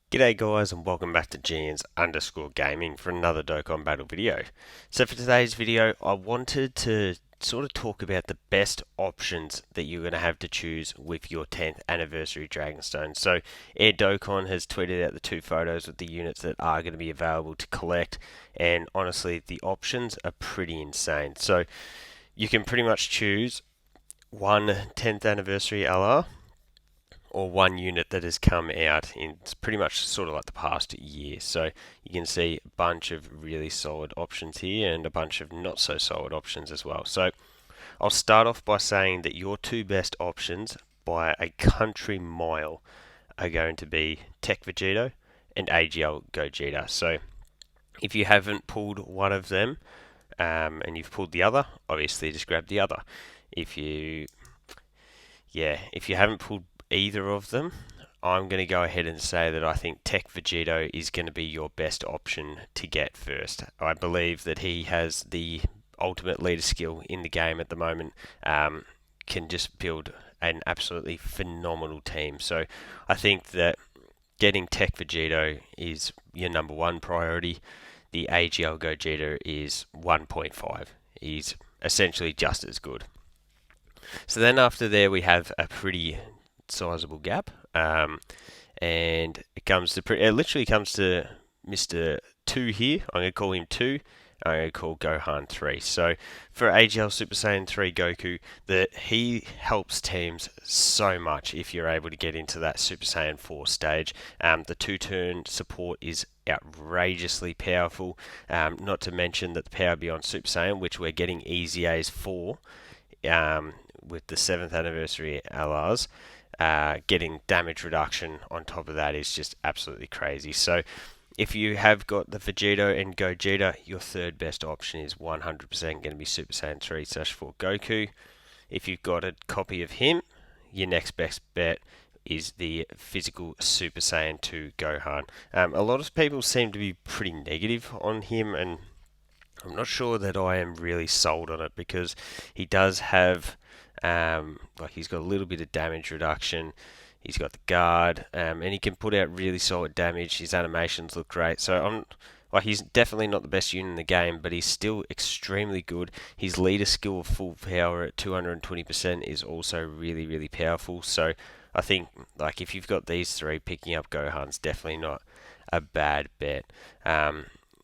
G'day guys and welcome back to GNs_gaming for another Dokkan battle video. So for today's video I wanted to sort of talk about the best options that you're going to have to choose with your 10th anniversary Dragonstone. So Air Dokkan has tweeted out the two photos of the units that are going to be available to collect, and honestly the options are pretty insane. So you can pretty much choose one 10th anniversary LR or one unit that has come out in pretty much sort of like the past year. So you can see a bunch of really solid options here and a bunch of not so solid options as well. So I'll start off by saying that your two best options by a country mile are going to be Tech Vegito and AGL Gogeta. So if you haven't pulled one of them and you've pulled the other, obviously just grab the other. If you haven't pulled either of them, I'm going to go ahead and say that I think Tech Vegito is going to be your best option to get first. I believe that he has the ultimate leader skill in the game at the moment, can just build an absolutely phenomenal team. So I think that getting Tech Vegito is your number one priority. The AGL Gogeta is 1.5. He's essentially just as good. So then after there we have a pretty sizable gap, and it literally comes to Mr. 2 here. I'm going to call him 2. I'm going to call Gohan 3. So for AGL Super Saiyan 3 Goku, that he helps teams so much if you're able to get into that Super Saiyan 4 stage. The 2-turn support is outrageously powerful, not to mention that the Power Beyond Super Saiyan, which we're getting easy A's for, with the 7th anniversary LRs, getting damage reduction on top of that is just absolutely crazy. So if you have got the Vegito and Gogeta, your third best option is 100% going to be Super Saiyan 3/4 Goku. If you've got a copy of him, your next best bet is the physical Super Saiyan 2 Gohan. A lot of people seem to be pretty negative on him, and I'm not sure that I am really sold on it because he does have, he's got a little bit of damage reduction. He's got the guard, and he can put out really solid damage. His animations look great. So he's definitely not the best unit in the game, but he's still extremely good. His leader skill of full power at 220% is also really, really powerful. So I think if you've got these three, picking up Gohan's definitely not a bad bet.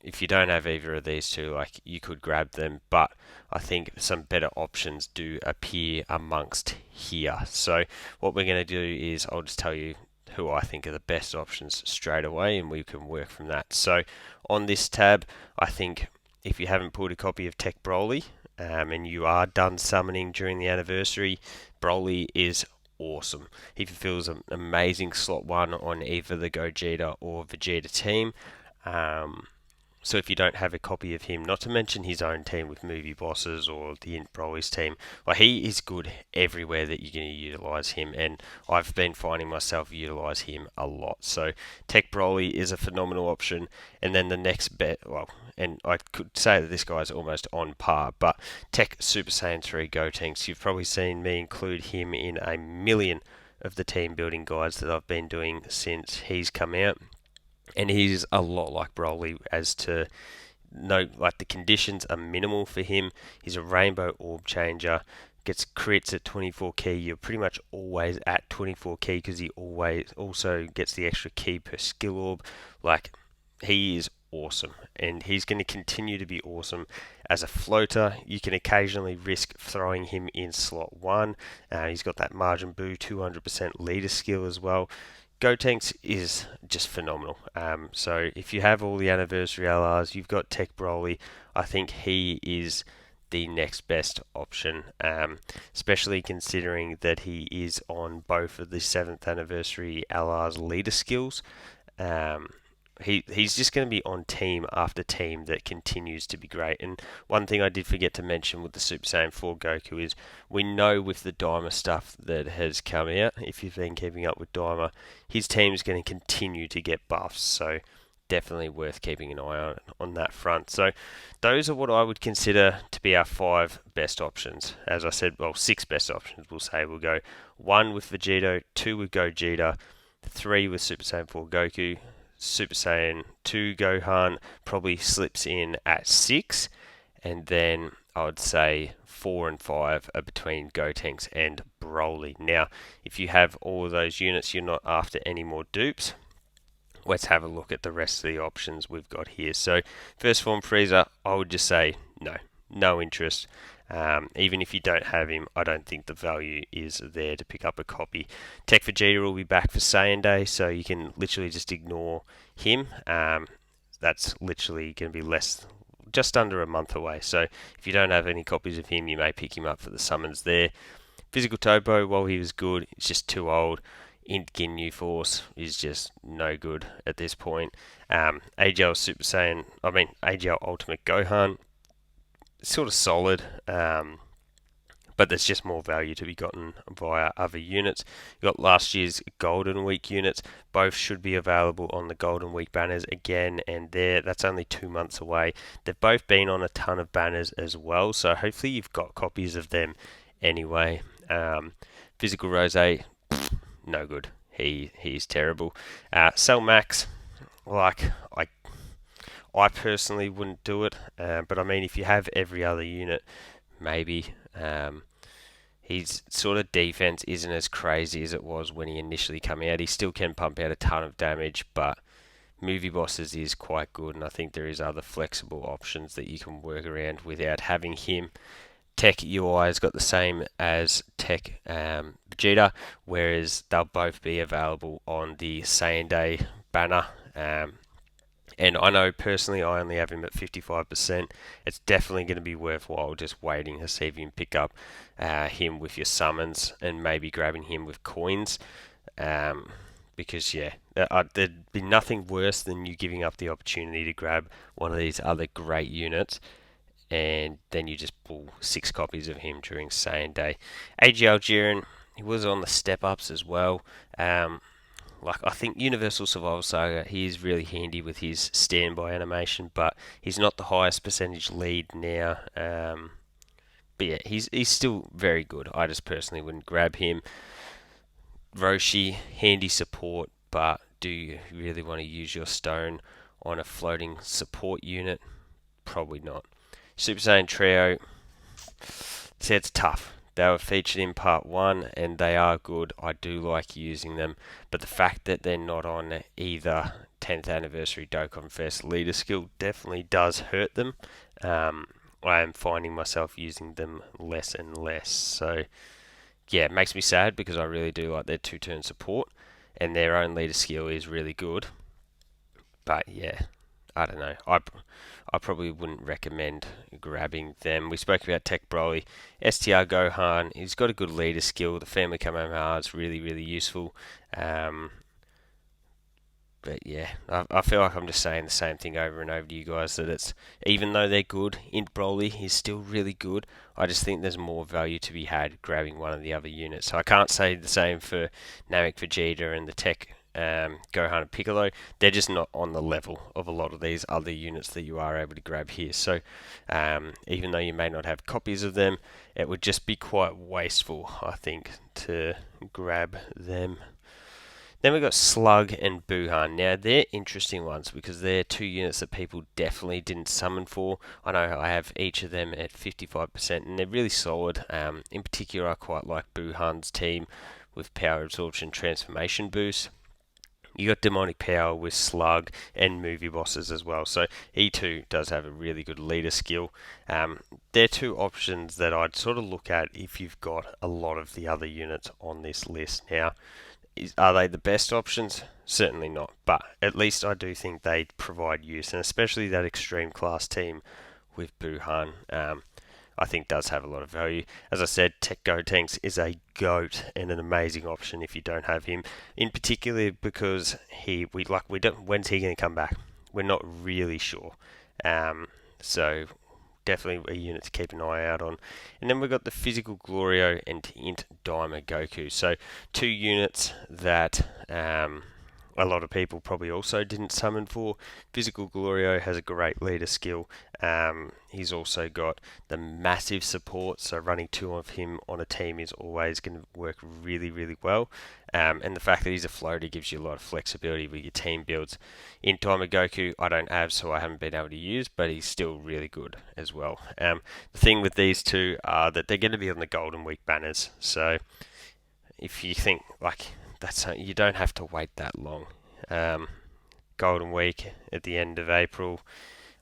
If you don't have either of these two, you could grab them, but I think some better options do appear amongst here. So what we're going to do is I'll just tell you who I think are the best options straight away, and we can work from that. So on this tab, I think if you haven't pulled a copy of Tech Broly, and you are done summoning during the anniversary, Broly is awesome. He fulfills an amazing slot 1 on either the Gogeta or Vegeta team. So if you don't have a copy of him, not to mention his own team with movie bosses or the Broly's team, he is good everywhere that you're going to utilise him, and I've been finding myself utilise him a lot. So Tech Broly is a phenomenal option, and then the next bet, and I could say that this guy's almost on par, but Tech Super Saiyan 3 Gotenks, you've probably seen me include him in a million of the team building guides that I've been doing since he's come out. And he's a lot like Broly as to the conditions are minimal for him. He's a rainbow orb changer, gets crits at 24 key. You're pretty much always at 24 key because he always also gets the extra key per skill orb. He is awesome, and he's going to continue to be awesome as a floater. You can occasionally risk throwing him in slot 1. He's got that Margin Buu 200% leader skill as well. Gotenks is just phenomenal. So if you have all the anniversary LRs, you've got Tech Broly, I think he is the next best option, especially considering that he is on both of the 7th anniversary LR's leader skills. He's just going to be on team after team that continues to be great. And one thing I did forget to mention with the Super Saiyan 4 Goku is we know with the Daima stuff that has come out, if you've been keeping up with Daima, his team is going to continue to get buffs. So definitely worth keeping an eye on that front. So those are what I would consider to be our 5 best options. As I said, 6 best options. We'll go 1 with Vegito, 2 with Gogeta, 3 with Super Saiyan 4 Goku. Super Saiyan 2 Gohan probably slips in at 6, and then I would say 4 and 5 are between Gotenks and Broly. Now, if you have all of those units, you're not after any more dupes. Let's have a look at the rest of the options we've got here. So, first form Frieza, I would just say no interest. Even if you don't have him, I don't think the value is there to pick up a copy. Tech Vegeta will be back for Saiyan Day, so you can literally just ignore him. That's literally going to be just under a month away. So if you don't have any copies of him, you may pick him up for the summons there. Physical Topo, while he was good, he's just too old. Int Ginyu Force is just no good at this point. AGL AGL Ultimate Gohan, sort of solid, but there's just more value to be gotten via other units. You got last year's Golden Week units. Both should be available on the Golden Week banners again, and that's only 2 months away. They've both been on a ton of banners as well, so hopefully you've got copies of them anyway. Physical Rose, no good. He's terrible. Cell Max, I personally wouldn't do it, but I mean, if you have every other unit, maybe. His sort of defense isn't as crazy as it was when he initially came out. He still can pump out a ton of damage, but Movie Bosses is quite good, and I think there is other flexible options that you can work around without having him. Tech UI has got the same as Tech Vegeta, whereas they'll both be available on the Saiyan Day banner. And I know personally I only have him at 55%. It's definitely going to be worthwhile just waiting to see if you can pick up him with your summons and maybe grabbing him with coins. Because, there'd be nothing worse than you giving up the opportunity to grab one of these other great units and then you just pull 6 copies of him during Saiyan Day. AGL Jiren, he was on the step-ups as well. I think Universal Survival Saga, he is really handy with his standby animation, but he's not the highest percentage lead now. But yeah, he's still very good. I just personally wouldn't grab him. Roshi, handy support, but do you really want to use your stone on a floating support unit? Probably not. Super Saiyan Trio, see, it's tough. They were featured in part 1 and they are good. I do like using them, but the fact that they're not on either 10th anniversary Dokkan Fest leader skill definitely does hurt them. I am finding myself using them less and less. So yeah, it makes me sad because I really do like their 2-turn support and their own leader skill is really good. But yeah, I don't know. I probably wouldn't recommend grabbing them. We spoke about Tech Broly. STR Gohan, he's got a good leader skill. The Family Kamehameha is really, really useful. But yeah, I feel like I'm just saying the same thing over and over to you guys, that it's, even though they're good, Int Broly is still really good. I just think there's more value to be had grabbing one of the other units. So I can't say the same for Namek Vegeta and the Tech Gohan and Piccolo. They're just not on the level of a lot of these other units that you are able to grab here. So even though you may not have copies of them, it would just be quite wasteful, I think, to grab them. Then we've got Slug and Buhan. Now, they're interesting ones because they're 2 units that people definitely didn't summon for. I know I have each of them at 55%, and they're really solid. In particular, I quite like Buhan's team with Power Absorption Transformation Boost. You got Demonic Power with Slug and Movie Bosses as well. So E2 does have a really good leader skill. They're 2 options that I'd sort of look at if you've got a lot of the other units on this list. Now, are they the best options? Certainly not, but at least I do think they provide use, and especially that extreme class team with Buhan, I think does have a lot of value. As I said, Tech Gotenks is a goat and an amazing option if you don't have him, in particular because when's he going to come back? We're not really sure. So definitely a unit to keep an eye out on. And then we've got the Physical Glorio and Int Daima Goku. So 2 units that a lot of people probably also didn't summon for. Physical Glorio has a great leader skill. He's also got the massive support, so running two of him on a team is always going to work really, really well. And the fact that he's a floater gives you a lot of flexibility with your team builds. In Diamond Goku, I don't have, so I haven't been able to use, but he's still really good as well. The thing with these two are that they're going to be on the Golden Week banners, so if you think like you don't have to wait that long. Golden Week at the end of April,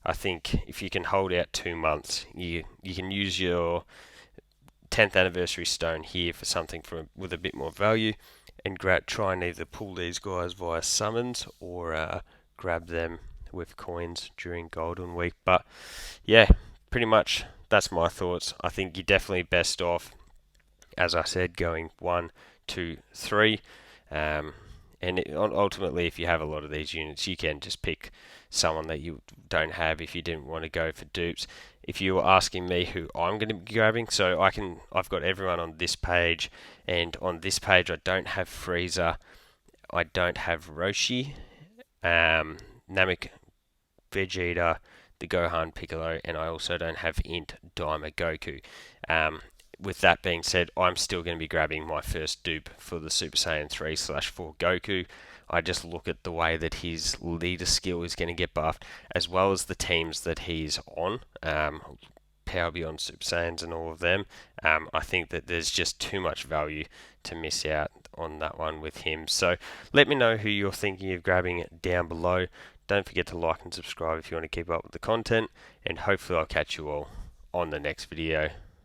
I think if you can hold out 2 months, you can use your 10th anniversary stone here for something with a bit more value, and try and either pull these guys via summons or grab them with coins during Golden Week. But yeah, pretty much that's my thoughts. I think you're definitely best off, as I said, going 1, 2, 3. Ultimately, if you have a lot of these units, you can just pick someone that you don't have if you didn't want to go for dupes. If you were asking me who I'm going to be grabbing, so I've got everyone on this page, and on this page I don't have Frieza, I don't have Roshi, Namek, Vegeta, the Gohan, Piccolo, and I also don't have Int, Daima, Goku. With that being said, I'm still going to be grabbing my first dupe for the Super Saiyan 3/4 Goku. I just look at the way that his leader skill is going to get buffed, as well as the teams that he's on, Power Beyond Super Saiyans and all of them. I think that there's just too much value to miss out on that one with him. So let me know who you're thinking of grabbing down below. Don't forget to like and subscribe if you want to keep up with the content, and hopefully I'll catch you all on the next video.